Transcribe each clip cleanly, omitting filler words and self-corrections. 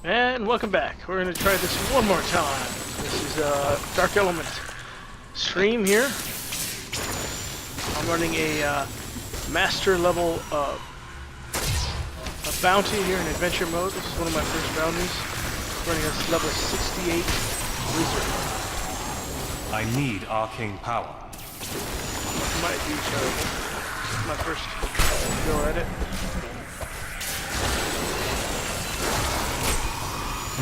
And welcome back. We're going to try this one more time. This is Dark Element stream here. I'm running a master level a bounty here in adventure mode. This is one of my first bounties. Running a level 68 wizard. I need arcane power. Might be terrible. My first go at it.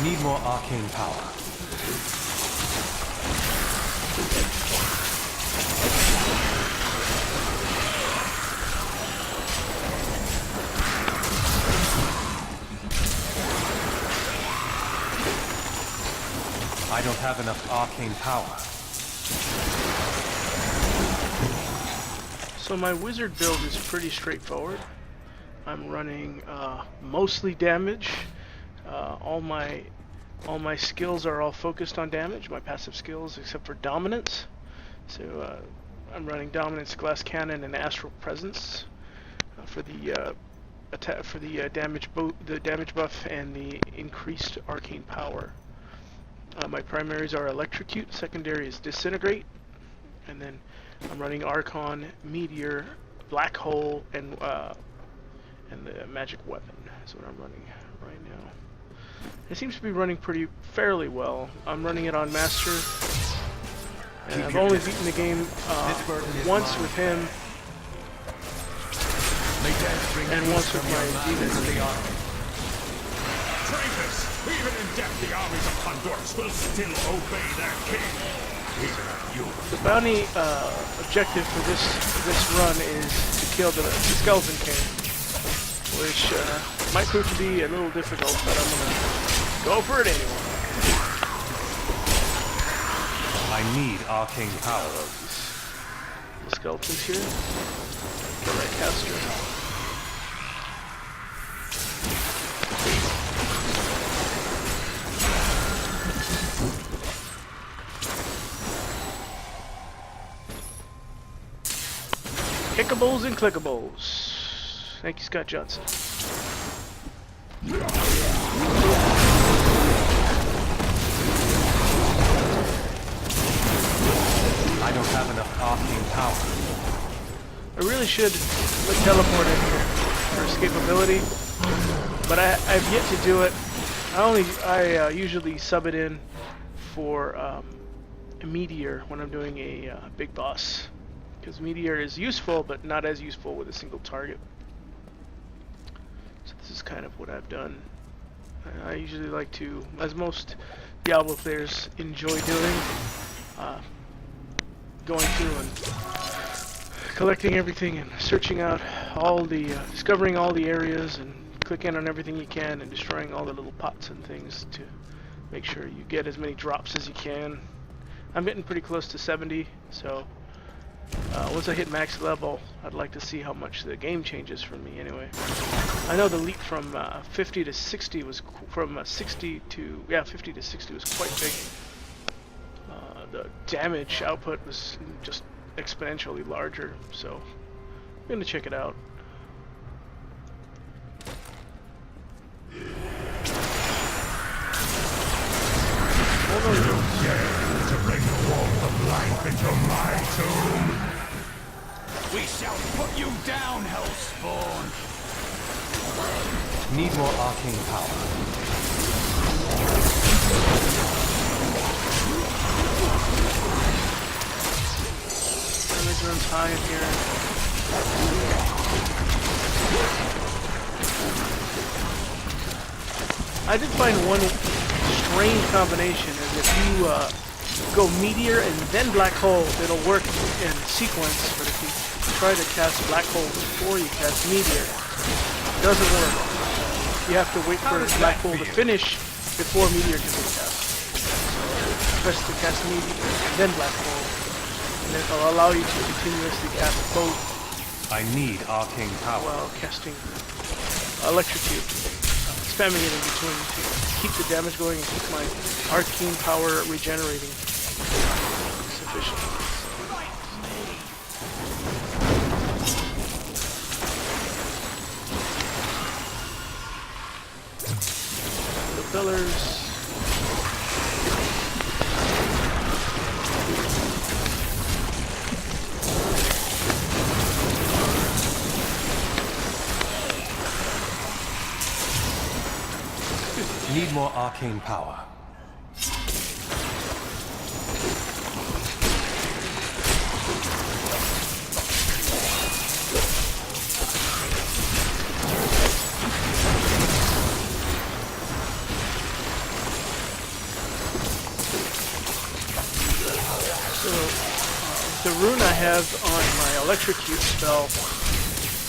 Need more arcane power. I don't have enough arcane power. So my wizard build is pretty straightforward. I'm running mostly damage. All my skills are all focused on damage. My passive skills, except for dominance. So I'm running dominance, glass cannon, and astral presence for the damage buff and the increased arcane power. My primaries are electrocute. Secondary is disintegrate, and then I'm running archon, meteor, black hole, and the magic weapon. That's what I'm running right now. It seems to be running fairly well. I'm running it on master, and I've only beaten the game once with him, and once with my demons. Traitors! Even in death, the armies of Honduras will still obey their king. Even you. The bounty objective for this run is to kill the skeleton king, which might prove to be a little difficult, but I'm gonna go for it anyway. I need arcane power. The skeletons here. The right caster. Kickables and clickables. Thank you, Scott Johnson. I don't have enough arcane power. I really should teleport in here for escapability, but I've yet to do it. I usually sub it in for a meteor when I'm doing a big boss, because meteor is useful, but not as useful with a single target. So this is kind of what I've done. I usually like to, as most Diablo players enjoy doing, going through and collecting everything and searching out all the, discovering all the areas and clicking on everything you can and destroying all the little pots and things to make sure you get as many drops as you can. I'm getting pretty close to 70, so once I hit max level, I'd like to see how much the game changes for me anyway. I know the leap from 50 to 60 was, from 50 to 60 was quite big. The damage output was just exponentially larger, so I'm going to check it out. To bring the warmth of life into my tomb. We shall put you down, Hellspawn! Need more arcane power. Damage runs high in here. I did find one strange combination is if you go meteor and then black hole, it'll work in sequence, but if you try to cast black hole before you cast meteor, it doesn't work. You have to wait for black hole to finish before meteor can be cast. So press to cast meteor and then black hole, and then it'll allow you to continuously cast both I need arcane power. while casting electrocute. Spamming it in between to keep the damage going and keep my arcane power regenerating sufficiently. pillars. Need more arcane power. So, the rune I have on my electrocute spell,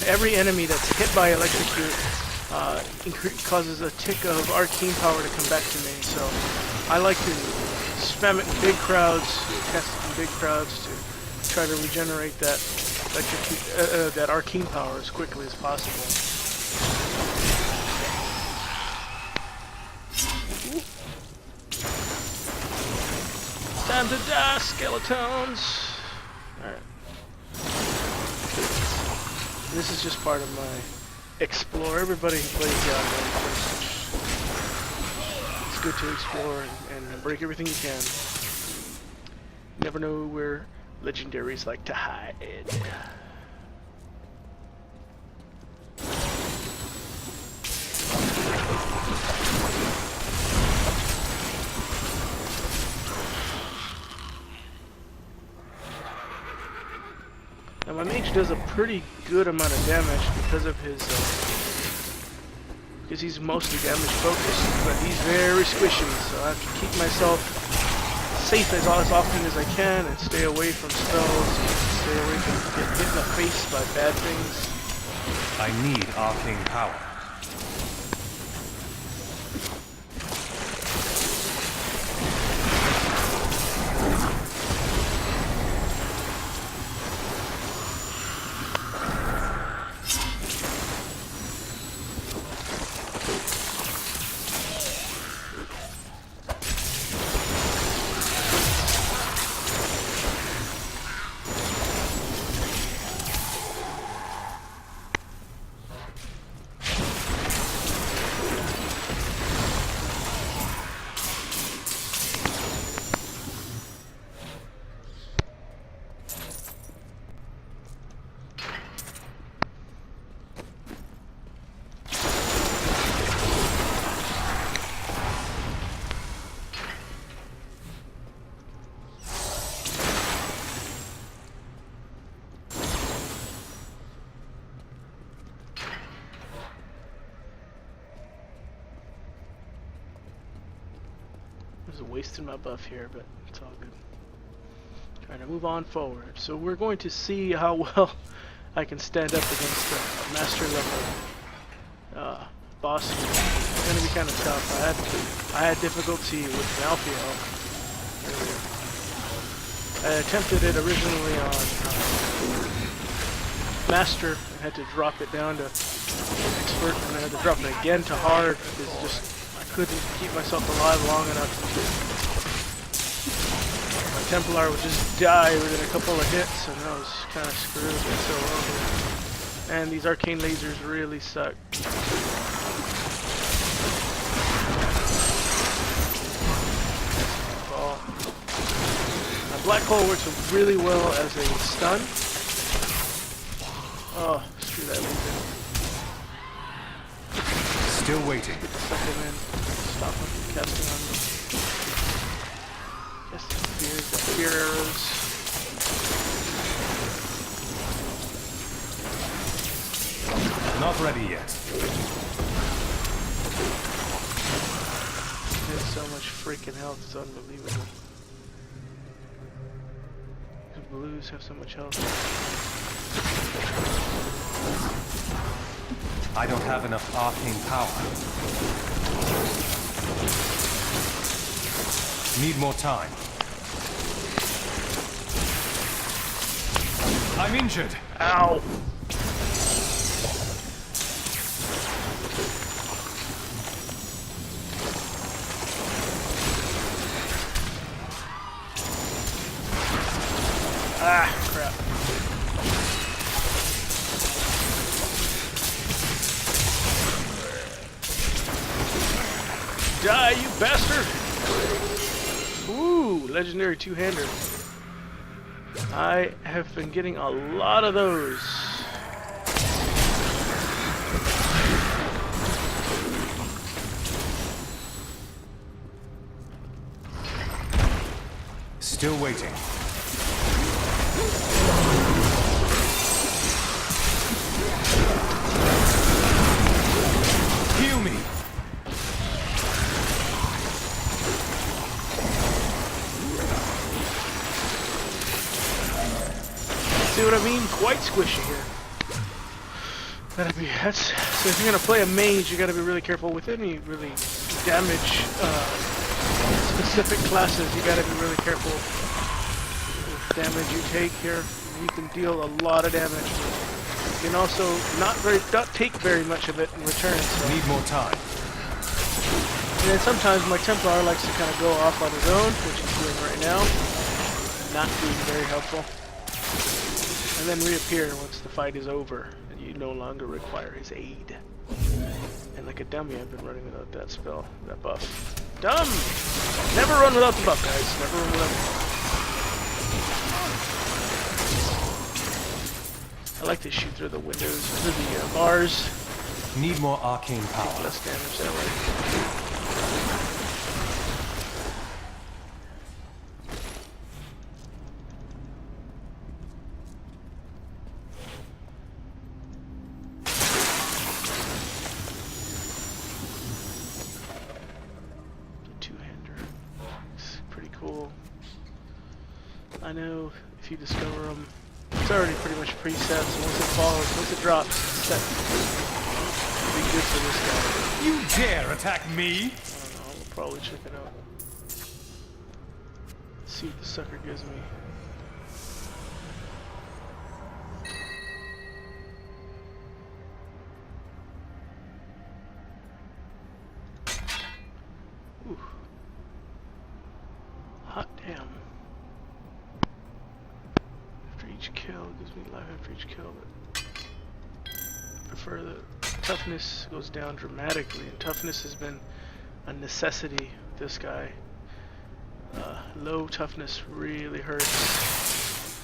every enemy that's hit by electrocute causes a tick of arcane power to come back to me. So I like to spam it in big crowds, cast it in big crowds to try to regenerate that electrocute, that arcane power as quickly as possible. Time to die, skeletons! Alright. This is just part of my explore. Everybody who plays the it's good to explore and break everything you can. Never know where legendaries like to hide. Now my mage does a pretty good amount of damage because of his, because he's mostly damage focused, but he's very squishy, so I have to keep myself safe as often as I can and stay away from spells, stay away from getting hit in the face by bad things. I need arcane power. Just wasting my buff here, but it's all good. Trying to move on forward. So we're going to see how well I can stand up against the master level boss. It's going to be kind of tough. I had difficulty with Malfio earlier. I attempted it originally on master and had to drop it down to expert, and then I had to drop it again to hard because just couldn't keep myself alive long enough. My Templar would just die within a couple of hits, and I was kind of screwed. So and these arcane lasers really suck. Ball. My black hole works really well as a stun. Oh, screw that laser. Still waiting. Suck him in. Stop him from casting on me. Just fear arrows. Not ready yet. There's so much freaking health, it's unbelievable. The blues have so much health. I don't have enough arcane power. Need more time. I'm injured. Ow! Ah, crap. Die, you bastard! Ooh, legendary two-hander. I have been getting a lot of those. Still waiting. Heal me. See what I mean? Quite squishy here. So if you're gonna play a mage, you gotta be really careful with any really damage specific classes. You gotta be really careful with damage you take here. You can deal a lot of damage. You can also not take very much of it in return. So. Need more time. And then sometimes my Templar likes to kind of go off on his own, which he's doing right now. Not being very helpful. And then reappear once the fight is over, and you no longer require his aid. And like a dummy, I've been running without that spell, that buff. Dumb! Never run without the buff, guys. Never run without the buff. I like to shoot through the windows, through the bars. Need more arcane power. Take less damage that way. I know if you discover them, it's already pretty much preset, so once it falls, once it drops, it's set. It'll be good for this guy. You dare attack me? I don't know, we'll probably check it out. See what the sucker gives me. Ooh. Hot damn. Each kill gives me life after each kill, but I prefer the toughness goes down dramatically, and toughness has been a necessity with this guy. Low toughness really hurts.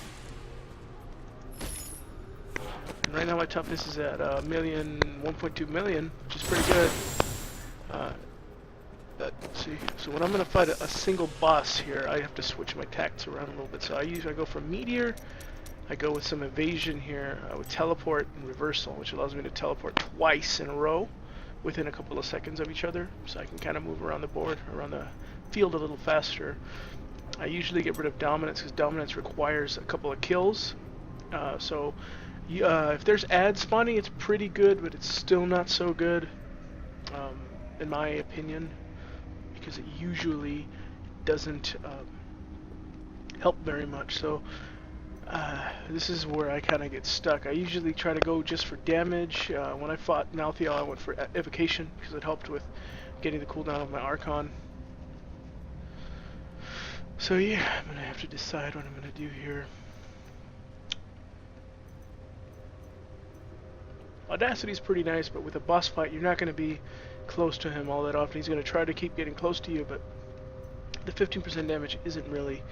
And right now my toughness is at 1.2 million, which is pretty good. Let's see, so when I'm going to fight a single boss here, I have to switch my tactics around a little bit. So I go for meteor. I go with some evasion here, with teleport and reversal, which allows me to teleport twice in a row within a couple of seconds of each other, so I can kind of move around the board, around the field a little faster. I usually get rid of dominance because dominance requires a couple of kills. If there's ad spawning, it's pretty good, but it's still not so good, in my opinion, because it usually doesn't help very much. So this is where I kind of get stuck. I usually try to go just for damage. When I fought Malthael, I went for evocation because it helped with getting the cooldown of my Archon. So yeah, I'm gonna have to decide what I'm gonna do here. Audacity's pretty nice, but with a boss fight, you're not gonna be close to him all that often. He's gonna try to keep getting close to you, but the 15% damage isn't really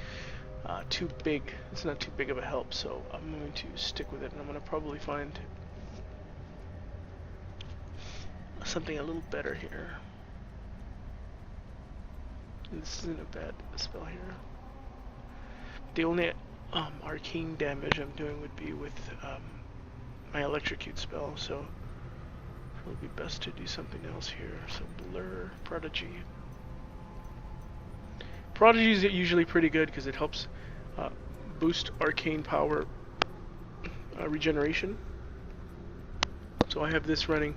too big. It's not too big of a help, so I'm going to stick with it, and I'm going to probably find something a little better here. This isn't a bad spell here. The only arcane damage I'm doing would be with my electrocute spell, so it would be best to do something else here. So blur, prodigy. Prodigy is usually pretty good because it helps boost arcane power regeneration. So I have this running.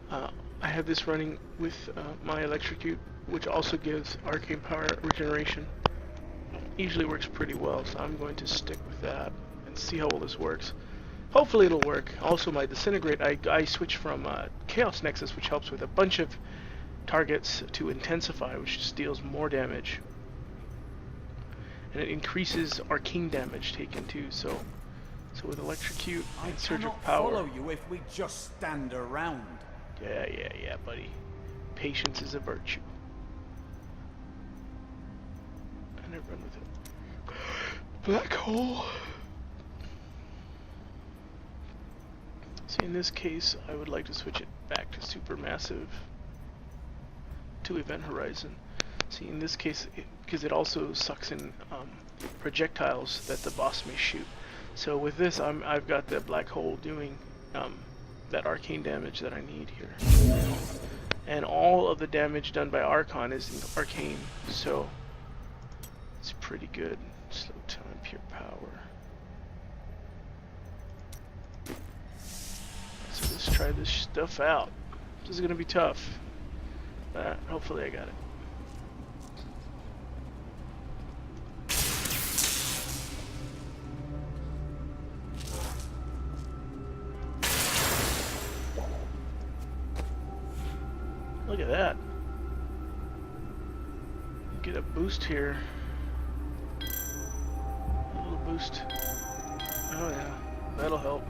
I have this running with my electrocute, which also gives arcane power regeneration. Usually works pretty well, so I'm going to stick with that and see how well this works. Hopefully it'll work. Also my disintegrate, I switch from Chaos Nexus, which helps with a bunch of targets, to intensify, which just deals more damage, and it increases arcane damage taken too. So with electrocute and surgical power, follow you if we just stand around. Yeah, buddy. Patience is a virtue. I never run with it. Black hole. See, in this case, I would like to switch it back to supermassive to event horizon. See, in this case, because it also sucks in projectiles that the boss may shoot. So with this, I've got the black hole doing that arcane damage that I need here. And all of the damage done by Archon is arcane, so it's pretty good. Slow time, pure power. So let's try this stuff out. This is gonna be tough, but hopefully I got it. Look at that. Get a boost here. A little boost. Oh yeah, that'll help.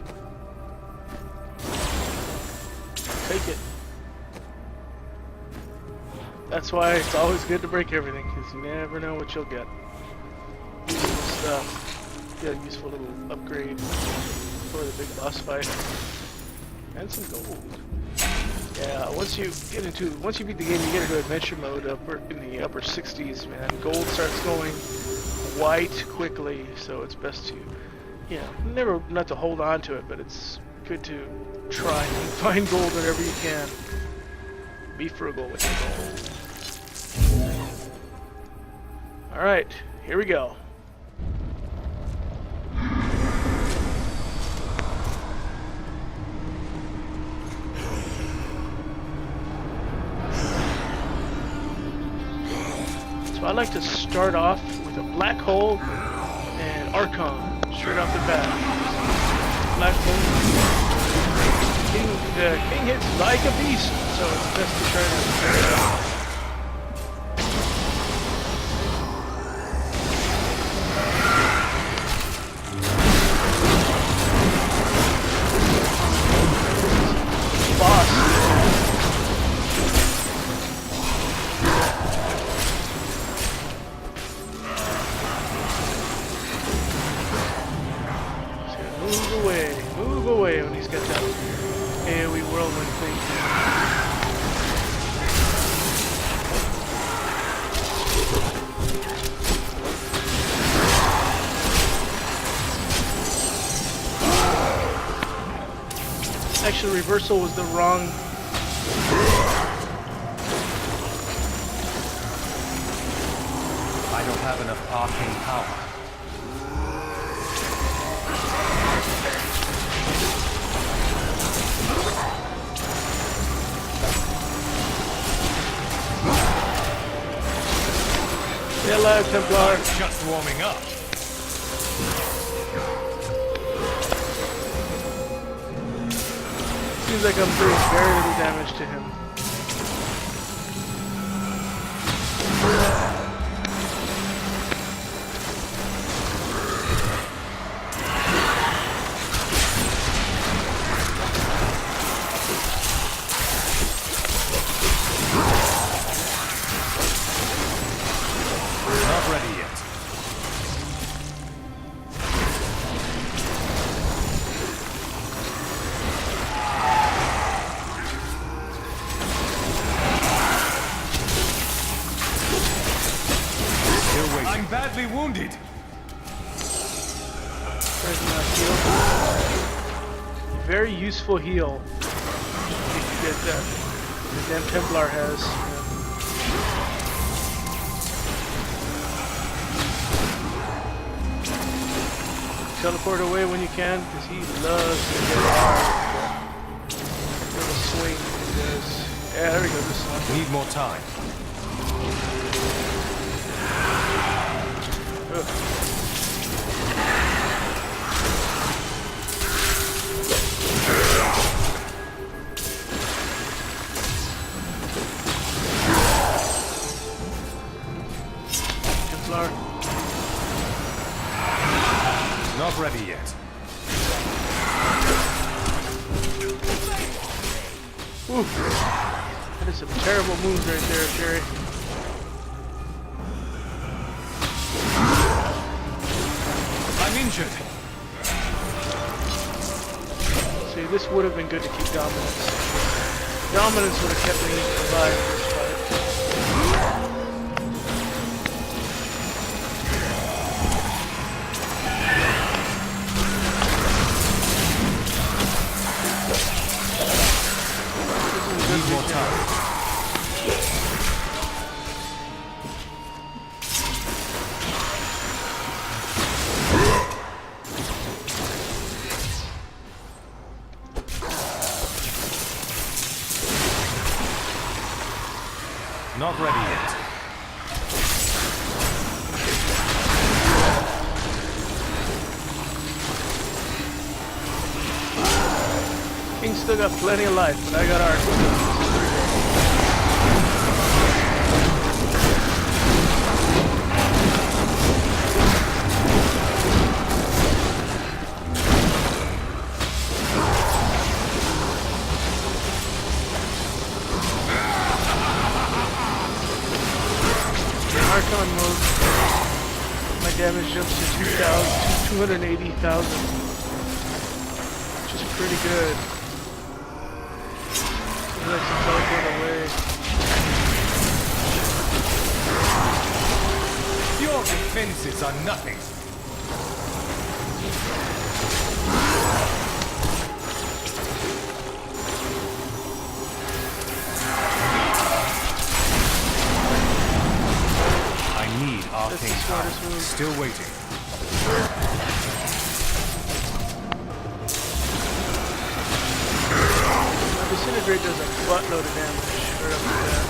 Take it. That's why it's always good to break everything, because you never know what you'll get. Useful stuff. Get a useful little upgrade for the big boss fight. And some gold. Yeah, once you beat the game, you get into adventure mode in the upper 60s, man. Gold starts going quite quickly, so it's best to, not to hold on to it, but it's good to try and find gold whenever you can. Be frugal with your gold. Alright, here we go. So I like to start off with a black hole and Archon straight off the bat. Black hole. King hits like a beast, so it's best to try to. Move away when he's got that AoE whirlwind thing. Actually, reversal was the wrong. I don't have enough arcane power. Stay alive, Templar. Just warming up. Seems like I'm doing very little damage to him. Not ready yet. Still waiting. I'm badly wounded. Where's my heal? Very useful heal. If you get that. The damn Templar has. Teleport away when you can, because he loves to get hard. Little swing he does. Yeah, there we go. This one. Need more time. Ugh. Templar. Not ready yet. Ooh. That is some terrible moves right there, Sherry. I'm injured. See, this would have been good to keep dominance. Dominance would have kept me alive this fight. Need more time. Not ready yet. King still got plenty of life, but I got art. Archon mode. My damage jumps to 280,000. Which is pretty good. He likes to teleport away. Your defenses are nothing. Arcane power. Still waiting. Now, Disintegrate does a buttload of damage right off the bat.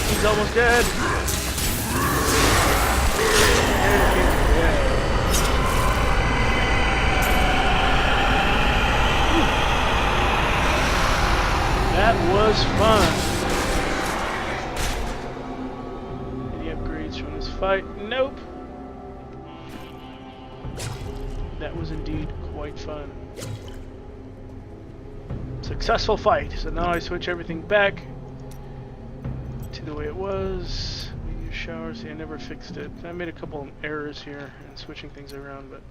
He's almost dead. That was fun. Any upgrades from this fight? Nope. That was indeed quite fun. Successful fight. So now I switch everything back to the way it was. We use showers. See, I never fixed it. I made a couple errors here in switching things around, but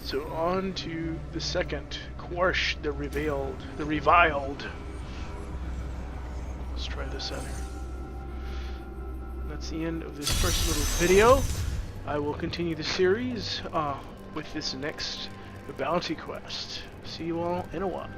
so on to the second. Quarsh the reviled. Let's try this out here. That's the end of this first little video. I will continue the series with this next bounty quest. See you all in a while.